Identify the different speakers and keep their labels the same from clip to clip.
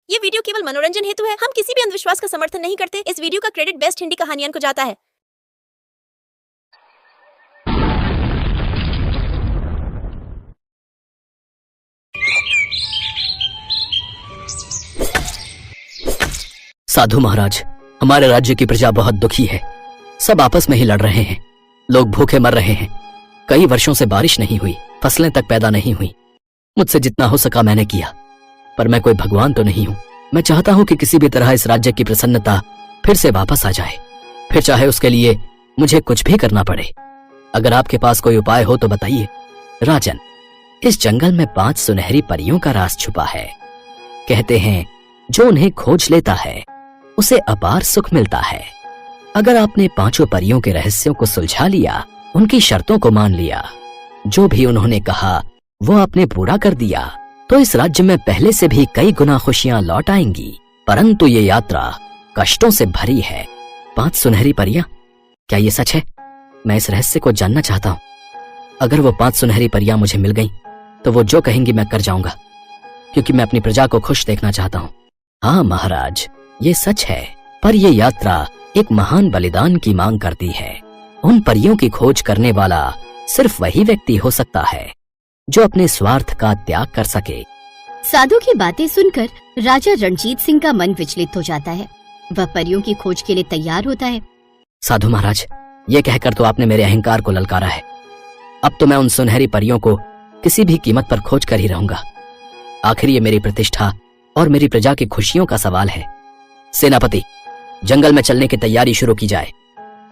Speaker 1: ये वीडियो केवल मनोरंजन हेतु है। हम किसी भी अंधविश्वास का समर्थन नहीं करते। इस वीडियो का क्रेडिट बेस्ट हिंदी कहानियन को जाता है।
Speaker 2: साधु महाराज, हमारे राज्य की प्रजा बहुत दुखी है। सब आपस में ही लड़ रहे हैं। लोग भूखे मर रहे हैं। कई वर्षों से बारिश नहीं हुई, फसलें तक पैदा नहीं हुई। मुझसे जितना हो सका मैंने किया, पर मैं कोई भगवान तो नहीं हूं। मैं चाहता हूं कि किसी भी तरह इस राज्य की प्रसन्नता फिर से वापस आ जाए, फिर चाहे उसके लिए मुझे कुछ भी करना पड़े। अगर आपके पास कोई उपाय हो तो बताइए। राजन, इस जंगल में 5 सुनहरी परियों का राज छुपा है। कहते हैं जो उन्हें खोज लेता है उसे अपार सुख मिलता है। अगर आपने 5 परियों के रहस्यों को सुलझा लिया, उनकी शर्तों को मान लिया, जो भी उन्होंने कहा वो आपने पूरा कर दिया, तो इस राज्य में पहले से भी कई गुना खुशियां लौट आएंगी। परंतु ये यात्रा कष्टों से भरी है। 5 सुनहरी परियां, क्या ये सच है? मैं इस रहस्य को जानना चाहता हूँ। अगर वो 5 सुनहरी परियां मुझे मिल गईं, तो वो जो कहेंगी मैं कर जाऊंगा, क्योंकि मैं अपनी प्रजा को खुश देखना चाहता हूँ। हाँ महाराज, ये सच है, पर यह यात्रा एक महान बलिदान की मांग करती है। उन परियों की खोज करने वाला सिर्फ वही व्यक्ति हो सकता है जो अपने स्वार्थ का त्याग कर सके।
Speaker 3: साधु की बातें सुनकर राजा रणजीत सिंह का मन विचलित हो जाता है। वह परियों की खोज के लिए तैयार होता है।
Speaker 2: साधु महाराज, ये कहकर तो आपने मेरे अहंकार को ललकारा है। अब तो मैं उन सुनहरी परियों को किसी भी कीमत पर खोज कर ही रहूंगा। आखिर ये मेरी प्रतिष्ठा और मेरी प्रजा की खुशियों का सवाल है। सेनापति, जंगल में चलने की तैयारी शुरू की जाए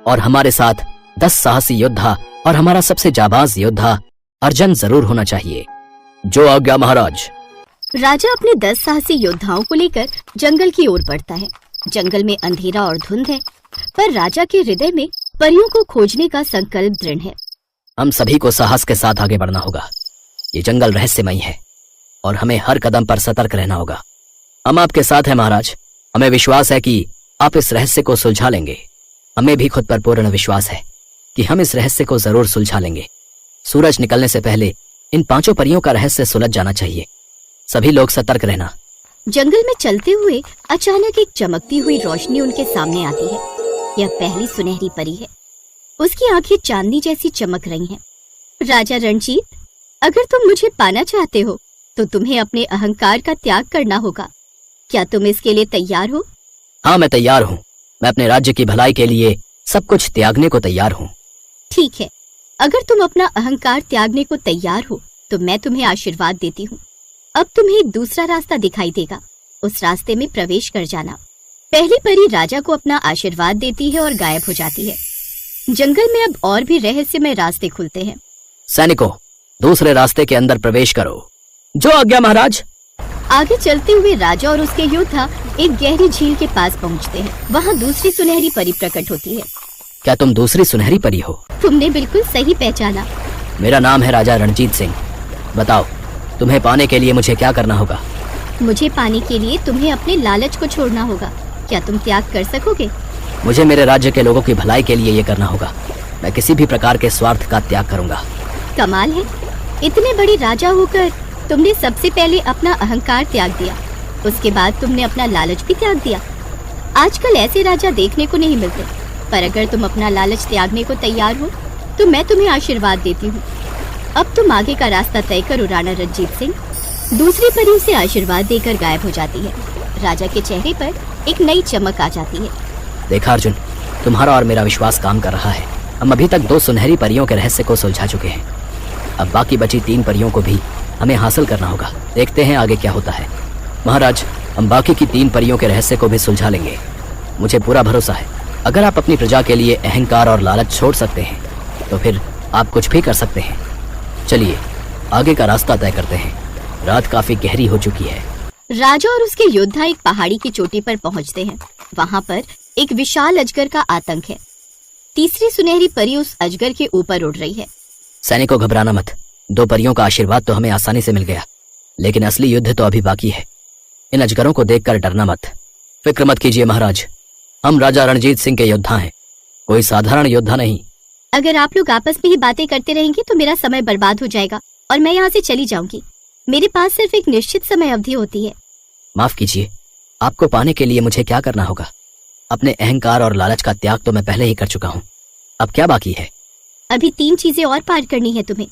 Speaker 2: और हमारे साथ 10 साहसी योद्धा और हमारा सबसे जाबाज योद्धा अर्जुन जरूर होना चाहिए। जो आज्ञा महाराज।
Speaker 3: राजा अपने 10 साहसी योद्धाओं को लेकर जंगल की ओर बढ़ता है। जंगल में अंधेरा और धुंध है, पर राजा के हृदय में परियों को खोजने का संकल्प दृढ़ है।
Speaker 2: हम सभी को साहस के साथ आगे बढ़ना होगा। ये जंगल रहस्यमयी है और हमें हर कदम पर सतर्क रहना होगा। हम आपके साथ हैं महाराज। हमें विश्वास है कि आप इस रहस्य को सुलझा लेंगे। हमें भी खुद पर पूर्ण विश्वास है कि हम इस रहस्य को जरूर सुलझा लेंगे। सूरज निकलने से पहले इन 5 परियों का रहस्य सुलझ जाना चाहिए। सभी लोग सतर्क रहना।
Speaker 3: जंगल में चलते हुए अचानक एक चमकती हुई रोशनी उनके सामने आती है। यह पहली सुनहरी परी है। उसकी आंखें चांदनी जैसी चमक रही हैं। राजा रणजीत, अगर तुम मुझे पाना चाहते हो तो तुम्हें अपने अहंकार का त्याग करना होगा। क्या तुम इसके लिए तैयार हो?
Speaker 2: हाँ, मैं तैयार हूँ। मैं अपने राज्य की भलाई के लिए सब कुछ त्यागने को तैयार हूँ।
Speaker 3: ठीक है, अगर तुम अपना अहंकार त्यागने को तैयार हो तो मैं तुम्हें आशीर्वाद देती हूँ। अब तुम्हें एक दूसरा रास्ता दिखाई देगा, उस रास्ते में प्रवेश कर जाना। पहली परी राजा को अपना आशीर्वाद देती है और गायब हो जाती है। जंगल में अब और भी रहस्यमय रास्ते खुलते हैं।
Speaker 2: सैनिकों, दूसरे रास्ते के अंदर प्रवेश करो। जो आज्ञा महाराज।
Speaker 3: आगे चलते हुए राजा और उसके योद्धा एक गहरी झील के पास पहुंचते हैं। वहां दूसरी सुनहरी परी प्रकट होती है।
Speaker 2: क्या तुम दूसरी सुनहरी परी हो?
Speaker 3: तुमने बिल्कुल सही पहचाना।
Speaker 2: मेरा नाम है राजा रणजीत सिंह। बताओ, तुम्हें पाने के लिए मुझे क्या करना होगा?
Speaker 3: मुझे पाने के लिए तुम्हें अपने लालच को छोड़ना होगा। क्या तुम त्याग कर सकोगे?
Speaker 2: मुझे मेरे राज्य के लोगों की भलाई के लिए ये करना होगा। मैं किसी भी प्रकार के स्वार्थ का त्याग करूंगा।
Speaker 3: कमाल है, इतने बड़े राजा होकर तुमने सबसे पहले अपना अहंकार त्याग दिया, उसके बाद तुमने अपना लालच भी त्याग दिया। आजकल ऐसे राजा देखने को नहीं मिलते, पर अगर तुम अपना लालच त्यागने को तैयार हो तो मैं तुम्हें आशीर्वाद देती हूँ। अब तुम आगे का रास्ता तय करो राणा रणजीत सिंह। दूसरी परी उसे आशीर्वाद देकर गायब हो जाती है। राजा के चेहरे पर एक नई चमक आ जाती है।
Speaker 2: देखा अर्जुन, तुम्हारा और मेरा विश्वास काम कर रहा है। हम अभी तक 2 सुनहरी परियों के रहस्य को सुलझा चुके हैं। अब बाकी बची 3 परियों को भी हमें हासिल करना होगा। देखते हैं आगे क्या होता है। महाराज, हम बाकी की 3 परियों के रहस्य को भी सुलझा लेंगे। मुझे पूरा भरोसा है। अगर आप अपनी प्रजा के लिए अहंकार और लालच छोड़ सकते हैं तो फिर आप कुछ भी कर सकते हैं। चलिए आगे का रास्ता तय करते हैं। रात काफी गहरी हो चुकी है।
Speaker 3: राजा और उसके योद्धा एक पहाड़ी की चोटी पर पहुंचते हैं। वहां पर एक विशाल अजगर का आतंक है। तीसरी सुनहरी परी उस अजगर के ऊपर उड़ रही है।
Speaker 2: सैनिकों, घबराना मत। 2 परियों का आशीर्वाद तो हमें आसानी से मिल गया, लेकिन असली युद्ध तो अभी बाकी है। इन अजगरों को देखकर डरना मत। फिक्र मत कीजिए महाराज, हम राजा रणजीत सिंह के योद्धा हैं, कोई साधारण योद्धा नहीं।
Speaker 3: अगर आप लोग आपस में ही बातें करते रहेंगे तो मेरा समय बर्बाद हो जाएगा और मैं यहाँ से चली जाऊंगी। मेरे पास सिर्फ एक निश्चित समय अवधि होती है।
Speaker 2: माफ कीजिए, आपको पाने के लिए मुझे क्या करना होगा? अपने अहंकार और लालच का त्याग तो मैं पहले ही कर चुका हूँ। अब क्या बाकी है?
Speaker 3: अभी 3 चीजें और पार करनी है तुम्हें,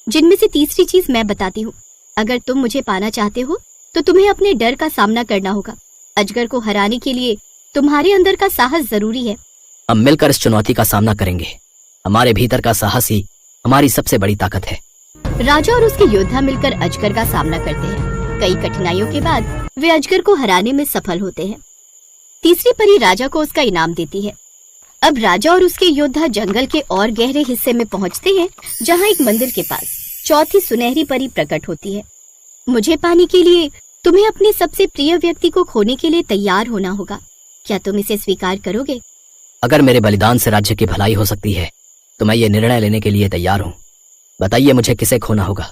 Speaker 3: जिनमें से तीसरी चीज मैं बताती हूँ। अगर तुम मुझे पाना चाहते हो तो तुम्हें अपने डर का सामना करना होगा। अजगर को हराने के लिए तुम्हारे अंदर का साहस जरूरी है।
Speaker 2: हम मिलकर इस चुनौती का सामना करेंगे। हमारे भीतर का साहस ही हमारी सबसे बड़ी ताकत है।
Speaker 3: राजा और उसके योद्धा मिलकर अजगर का सामना करते हैं। कई कठिनाइयों के बाद वे अजगर को हराने में सफल होते हैं। तीसरी परी राजा को उसका इनाम देती है। अब राजा और उसके योद्धा जंगल के और गहरे हिस्से में पहुंचते हैं, जहां एक मंदिर के पास चौथी सुनहरी परी प्रकट होती है। मुझे पाने के लिए तुम्हें अपने सबसे प्रिय व्यक्ति को खोने के लिए तैयार होना होगा। क्या तुम इसे स्वीकार करोगे?
Speaker 2: अगर मेरे बलिदान से राज्य की भलाई हो सकती है तो मैं ये निर्णय लेने के लिए तैयार हूँ। बताइए, मुझे किसे खोना होगा?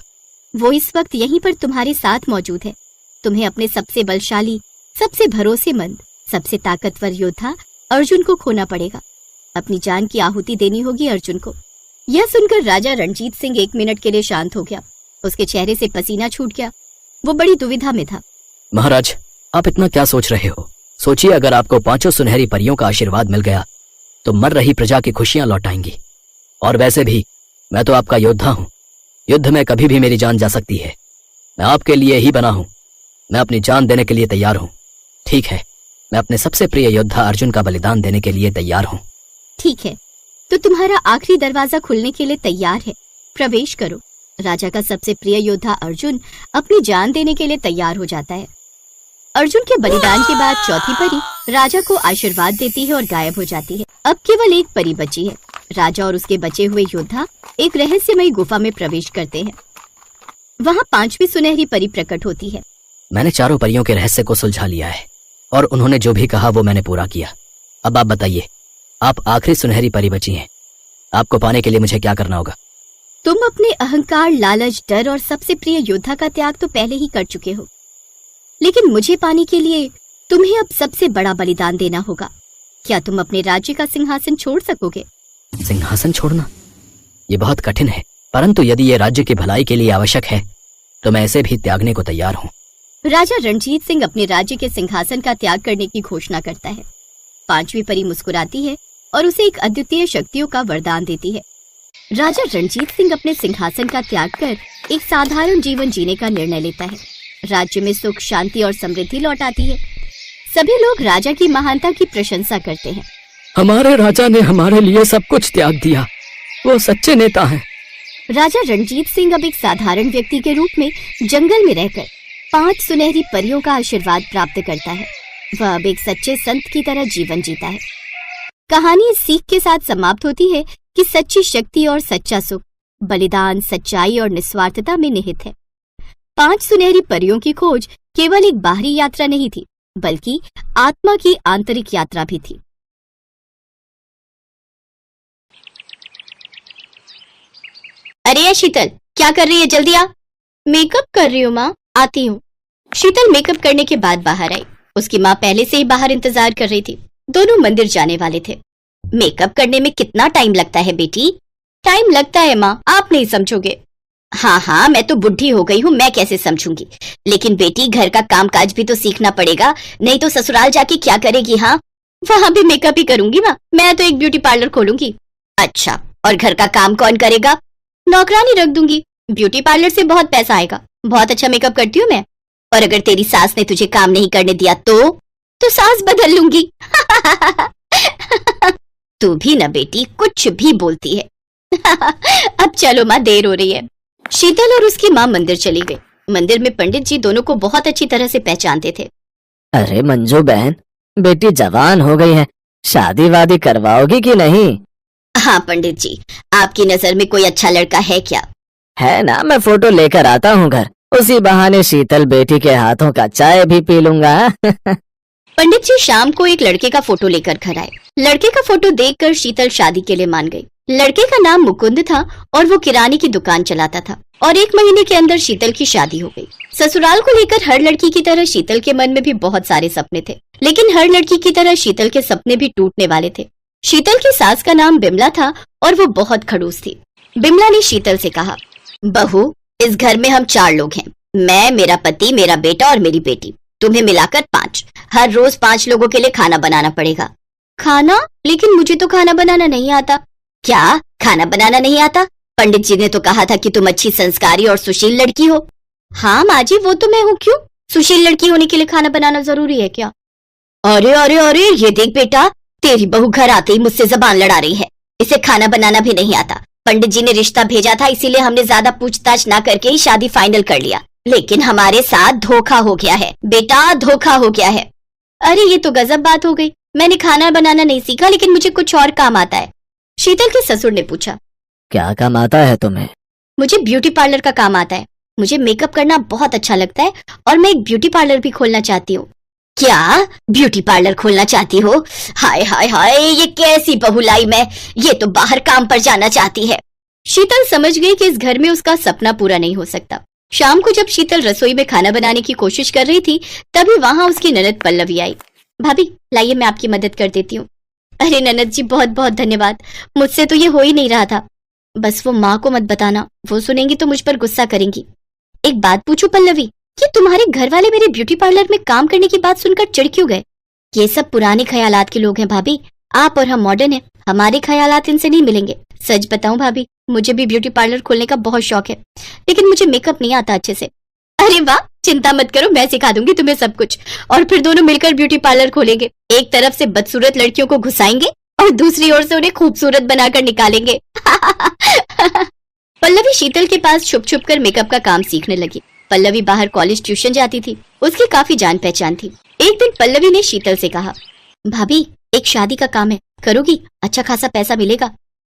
Speaker 3: वो इस वक्त यहीं पर तुम्हारे साथ मौजूद है। तुम्हें अपने सबसे बलशाली, सबसे भरोसेमंद, सबसे ताकतवर योद्धा अर्जुन को खोना पड़ेगा। अपनी जान की आहुति देनी होगी अर्जुन को। यह सुनकर राजा रणजीत सिंह 1 मिनट के लिए शांत हो गया। उसके चेहरे से पसीना छूट गया। वो बड़ी दुविधा में था।
Speaker 2: महाराज, आप इतना क्या सोच रहे हो? सोचिए, अगर आपको 5 सुनहरी परियों का आशीर्वाद मिल गया तो मर रही प्रजा की खुशियां लौट आएंगी। और वैसे भी मैं तो आपका योद्धा हूँ। युद्ध में कभी भी मेरी जान जा सकती है। मैं आपके लिए ही बना हूँ। मैं अपनी जान देने के लिए तैयार हूँ। ठीक है, मैं अपने सबसे प्रिय योद्धा अर्जुन का बलिदान देने के लिए तैयार हूँ।
Speaker 3: ठीक है, तो तुम्हारा आखिरी दरवाजा खुलने के लिए तैयार है। प्रवेश करो। राजा का सबसे प्रिय योद्धा अर्जुन अपनी जान देने के लिए तैयार हो जाता है। अर्जुन के बलिदान के बाद चौथी परी राजा को आशीर्वाद देती है और गायब हो जाती है। अब केवल एक परी बची है। राजा और उसके बचे हुए योद्धा एक रहस्यमयी गुफा में प्रवेश करते हैं। वहाँ 5वीं सुनहरी परी प्रकट होती है।
Speaker 2: मैंने चारों परियों के रहस्य को सुलझा लिया है और उन्होंने जो भी कहा वो मैंने पूरा किया। अब आप बताइए, आप आखिरी सुनहरी परी बची हैं। आपको पाने के लिए मुझे क्या करना होगा?
Speaker 3: तुम अपने अहंकार, लालच, डर और सबसे प्रिय योद्धा का त्याग तो पहले ही कर चुके हो, लेकिन मुझे पाने के लिए तुम्हें अब सबसे बड़ा बलिदान देना होगा। क्या तुम अपने राज्य का सिंहासन छोड़ सकोगे?
Speaker 2: सिंहासन छोड़ना? ये बहुत कठिन है, परंतु यदि ये राज्य की भलाई के लिए आवश्यक है तो मैं इसे भी त्यागने को तैयार हूँ।
Speaker 3: राजा रणजीत सिंह अपने राज्य के सिंहासन का त्याग करने की घोषणा करता है। 5वीं परी मुस्कुराती है और उसे एक अद्वितीय शक्तियों का वरदान देती है। राजा रणजीत सिंह अपने सिंहासन का त्याग कर एक साधारण जीवन जीने का निर्णय लेता है। राज्य में सुख, शांति और समृद्धि लौट आती है। सभी लोग राजा की महानता की प्रशंसा करते हैं।
Speaker 2: हमारे राजा ने हमारे लिए सब कुछ त्याग दिया। वो सच्चे नेता हैं।
Speaker 3: राजा रणजीत सिंह अब एक साधारण व्यक्ति के रूप में जंगल में रहकर 5 सुनहरी परियों का आशीर्वाद प्राप्त करता है। वह अब एक सच्चे संत की तरह जीवन जीता है। कहानी इस सीख के साथ समाप्त होती है कि सच्ची शक्ति और सच्चा सुख बलिदान, सच्चाई और निस्वार्थता में निहित है। 5 सुनहरी परियों की खोज केवल एक बाहरी यात्रा नहीं थी, बल्कि आत्मा की आंतरिक यात्रा भी थी। अरे यार शीतल, क्या कर रही है? जल्दी आ। मेकअप कर रही हूँ माँ, आती हूँ। शीतल मेकअप करने के बाद बाहर आई। उसकी माँ पहले से ही बाहर इंतजार कर रही थी। दोनों मंदिर जाने वाले थे। मेकअप करने में कितना टाइम लगता है बेटी? टाइम लगता है माँ, आप नहीं समझोगे। हाँ हाँ, मैं तो बुढ़ी हो गई हूँ, मैं कैसे समझूंगी। लेकिन बेटी, घर का काम काज भी तो सीखना पड़ेगा, नहीं तो ससुराल जाके क्या करेगी? हाँ, वहाँ भी मेकअप ही करूंगी माँ। मैं तो एक ब्यूटी पार्लर खोलूंगी। अच्छा, और घर का काम कौन करेगा? नौकरानी रख दूंगी। ब्यूटी पार्लर से बहुत पैसा आएगा। बहुत अच्छा मेकअप करती हूँ मैं। और अगर तेरी सास ने तुझे काम नहीं करने दिया तो सास बदल लूंगी। तू भी ना बेटी, कुछ भी बोलती है। अब चलो माँ, देर हो रही है। शीतल और उसकी माँ मंदिर चली गई। मंदिर में पंडित जी दोनों को बहुत अच्छी तरह से पहचानते थे।
Speaker 4: अरे मंजू बहन, बेटी जवान हो गई है, शादी वादी करवाओगी कि नहीं?
Speaker 3: हाँ पंडित जी, आपकी नजर में कोई अच्छा लड़का है क्या?
Speaker 4: है ना, मैं फोटो लेकर आता हूँ घर। उसी बहाने शीतल बेटी के हाथों का चाय भी पी लूंगा।
Speaker 3: पंडित जी शाम को एक लड़के का फोटो लेकर घर आए। लड़के का फोटो देखकर शीतल शादी के लिए मान गई। लड़के का नाम मुकुंद था और वो किराने की दुकान चलाता था। और 1 महीने के अंदर शीतल की शादी हो गई। ससुराल को लेकर हर लड़की की तरह शीतल के मन में भी बहुत सारे सपने थे, लेकिन हर लड़की की तरह शीतल के सपने भी टूटने वाले थे। शीतल की सास का नाम बिमला था और वो बहुत खड़ूस थी। बिमला ने शीतल से कहा, बहू, इस घर में हम 4 लोग हैं। मैं, मेरा पति, मेरा बेटा और मेरी बेटी। तुम्हें मिलाकर 5। हर रोज 5 लोगों के लिए खाना बनाना पड़ेगा। खाना? लेकिन मुझे तो खाना बनाना नहीं आता। क्या खाना बनाना नहीं आता? पंडित जी ने तो कहा था कि तुम अच्छी संस्कारी और सुशील लड़की हो। हाँ माँ जी, वो तो मैं हूँ। क्यों, सुशील लड़की होने के लिए खाना बनाना जरूरी है क्या? अरे अरे अरे, ये देख बेटा, तेरी बहू घर आते ही मुझसे जबान लड़ा रही है। इसे खाना बनाना भी नहीं आता। पंडित जी ने रिश्ता भेजा था, इसीलिए हमने ज्यादा पूछताछ ना करके ही शादी फाइनल कर लिया। लेकिन हमारे साथ धोखा हो गया है बेटा, धोखा हो गया है। अरे ये तो गजब बात हो गई। मैंने खाना बनाना नहीं सीखा, लेकिन मुझे कुछ और काम आता है। शीतल के ससुर ने पूछा।
Speaker 4: क्या काम आता है तुम्हें?
Speaker 3: मुझे ब्यूटी पार्लर का काम आता है। मुझे मेकअप करना बहुत अच्छा लगता है और मैं एक ब्यूटी पार्लर भी खोलना चाहती हूँ। क्या ब्यूटी पार्लर खोलना चाहती हो? हाय हाय हाय, ये कैसी बहू लाई मैं, ये तो बाहर काम पर जाना चाहती है। शीतल समझ गई कि इस घर में उसका सपना पूरा नहीं हो सकता। शाम को जब शीतल रसोई में खाना बनाने की कोशिश कर रही थी, तभी वहाँ उसकी ननद पल्लवी आई। भाभी लाइए, मैं आपकी मदद कर देती हूँ। अरे ननद जी, बहुत बहुत धन्यवाद। मुझसे तो ये हो ही नहीं रहा था। बस वो माँ को मत बताना, वो सुनेंगी तो मुझ पर गुस्सा करेंगी। एक बात पूछूं पल्लवी, ये तुम्हारे घर वाले मेरे ब्यूटी पार्लर में काम करने की बात सुनकर चिढ़ क्यों गए? ये सब पुराने ख्यालात के लोग हैं भाभी। आप और हम मॉडर्न हैं, हमारे ख्यालात इनसे नहीं मिलेंगे। सच बताऊं भाभी, मुझे भी ब्यूटी पार्लर खोलने का बहुत शौक है, लेकिन मुझे मेकअप नहीं आता अच्छे से। अरे वाह, चिंता मत करो, मैं सिखा दूंगी तुम्हें सब कुछ, और फिर दोनों मिलकर ब्यूटी पार्लर खोलेंगे। एक तरफ से बदसूरत लड़कियों को घुसाएंगे और दूसरी ओर से उन्हें खूबसूरत बनाकर निकालेंगे। पल्लवी शीतल के पास छुप छुप कर मेकअप का काम सीखने लगी। पल्लवी बाहर कॉलेज ट्यूशन जाती थी, उसकी काफी जान पहचान थी। एक दिन पल्लवी ने शीतल से कहा, भाभी एक शादी का काम है, करोगी? अच्छा खासा पैसा मिलेगा।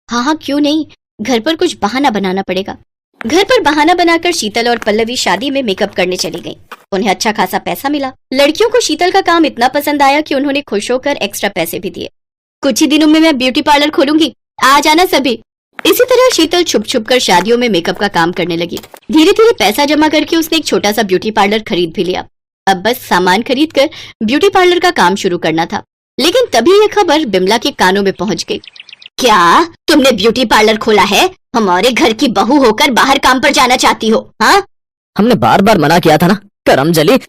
Speaker 3: हाँ हाँ क्यों नहीं, घर पर कुछ बहाना बनाना पड़ेगा। घर पर बहाना बनाकर शीतल और पल्लवी शादी में मेकअप करने चली गईं। उन्हें अच्छा खासा पैसा मिला। लड़कियों को शीतल का काम इतना पसंद आया कि उन्होंने खुश होकर एक्स्ट्रा पैसे भी दिए। कुछ ही दिनों में मैं ब्यूटी पार्लर खोलूंगी, आ जाना सभी। इसी तरह शीतल छुप छुप कर शादियों में मेकअप का काम करने लगी। धीरे धीरे पैसा जमा करके उसने एक छोटा सा ब्यूटी पार्लर खरीद भी लिया। अब बस सामान खरीद कर ब्यूटी पार्लर का काम शुरू करना था। लेकिन तभी यह खबर बिमला के कानों में पहुंच गई। क्या तुमने ब्यूटी पार्लर खोला है? हमारे घर की बहू होकर बाहर काम पर जाना चाहती हो? हाँ,
Speaker 4: हमने बार बार मना किया था ना, करम जली।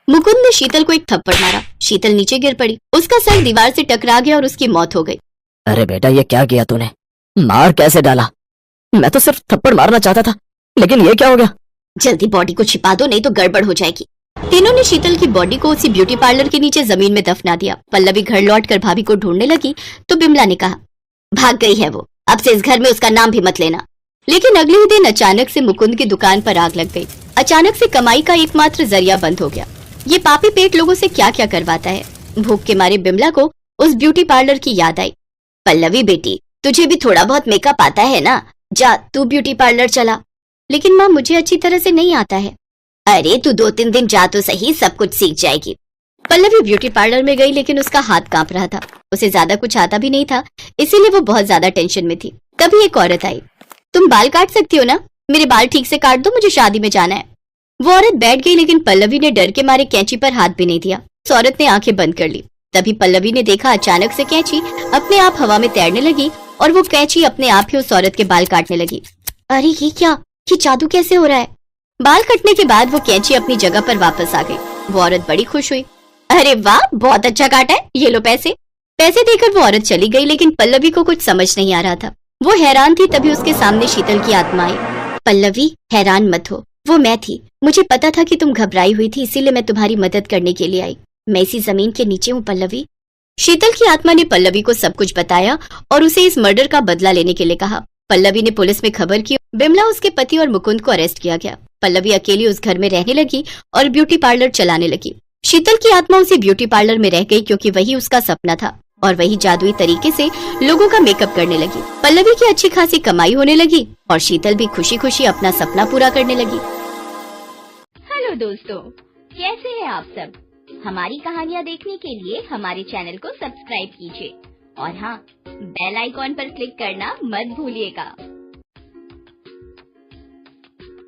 Speaker 3: मुकुंद ने शीतल को एक थप्पड़ मारा। शीतल नीचे गिर पड़ी, उसका सर दीवार से टकरा गया और उसकी मौत हो गई।
Speaker 4: अरे बेटा, ये क्या किया तूने? मार कैसे डाला? मैं तो सिर्फ थप्पड़ मारना चाहता था, लेकिन ये क्या हो गया?
Speaker 3: जल्दी बॉडी को छिपा दो, नहीं तो गड़बड़ हो जाएगी। तीनों ने शीतल की बॉडी को उसी ब्यूटी पार्लर के नीचे जमीन में दफना दिया। पल्लवी घर लौटकर भाभी को ढूंढने लगी तो बिमला ने कहा, भाग गई है वो, अब से इस घर में उसका नाम भी मत लेना। लेकिन अगले ही दिन अचानक से मुकुंद की दुकान पर आग लग गई। अचानक से कमाई का एकमात्र जरिया बंद हो गया। ये पापी पेट लोगों से क्या क्या करवाता है। भूख के मारे बिमला को उस ब्यूटी पार्लर की याद आई। पल्लवी बेटी, तुझे भी थोड़ा बहुत मेकअप आता है ना, जा तू ब्यूटी पार्लर चला। लेकिन माँ, मुझे अच्छी तरह से नहीं आता है। अरे तू 2-3 दिन जा तो सही, सब कुछ सीख जाएगी। पल्लवी ब्यूटी पार्लर में गई, लेकिन उसका हाथ कांप रहा था। उसे ज्यादा कुछ आता भी नहीं था, इसीलिए वो बहुत ज्यादा टेंशन में थी। तभी एक औरत आई। तुम बाल काट सकती हो ना? मेरे बाल ठीक से काट दो, मुझे शादी में जाना है। वो औरत बैठ गई, लेकिन पल्लवी ने डर के मारे कैंची पर हाथ भी नहीं दिया। उस औरत ने आंखें बंद कर ली। तभी पल्लवी ने देखा अचानक से कैंची अपने आप हवा में तैरने लगी और वो कैंची अपने आप ही उस औरत के बाल काटने लगी। अरे ये क्या, ये जादू कैसे हो रहा है? बाल कटने के बाद वो कैंची अपनी जगह पर वापस आ गई। वो औरत बड़ी खुश हुई। अरे वाह, बहुत अच्छा काटा है, ये लो पैसे। पैसे देकर वो औरत चली गई, लेकिन पल्लवी को कुछ समझ नहीं आ रहा था। वो हैरान थी। तभी उसके सामने शीतल की आत्मा आई। पल्लवी हैरान मत हो, वो मैं थी। मुझे पता था कि तुम घबराई हुई थी, इसीलिए मैं तुम्हारी मदद करने के लिए आई। मैं इसी जमीन के नीचे हूँ पल्लवी। शीतल की आत्मा ने पल्लवी को सब कुछ बताया और उसे इस मर्डर का बदला लेने के लिए कहा। पल्लवी ने पुलिस में खबर की। बिमला, उसके पति और मुकुंद को अरेस्ट किया गया। पल्लवी अकेली उस घर में रहने लगी और ब्यूटी पार्लर चलाने लगी। शीतल की आत्मा उसी ब्यूटी पार्लर में रह गई, क्योंकि वही उसका सपना था और वही जादुई तरीके से लोगों का मेकअप करने लगी। पल्लवी की अच्छी खासी कमाई होने लगी और शीतल भी खुशी खुशी अपना सपना पूरा करने लगी।
Speaker 5: हेलो दोस्तों, कैसे हैं आप सब? हमारी कहानियाँ देखने के लिए हमारे चैनल को सब्सक्राइब कीजिए और हाँ, बेल आइकॉन पर क्लिक करना मत भूलिएगा।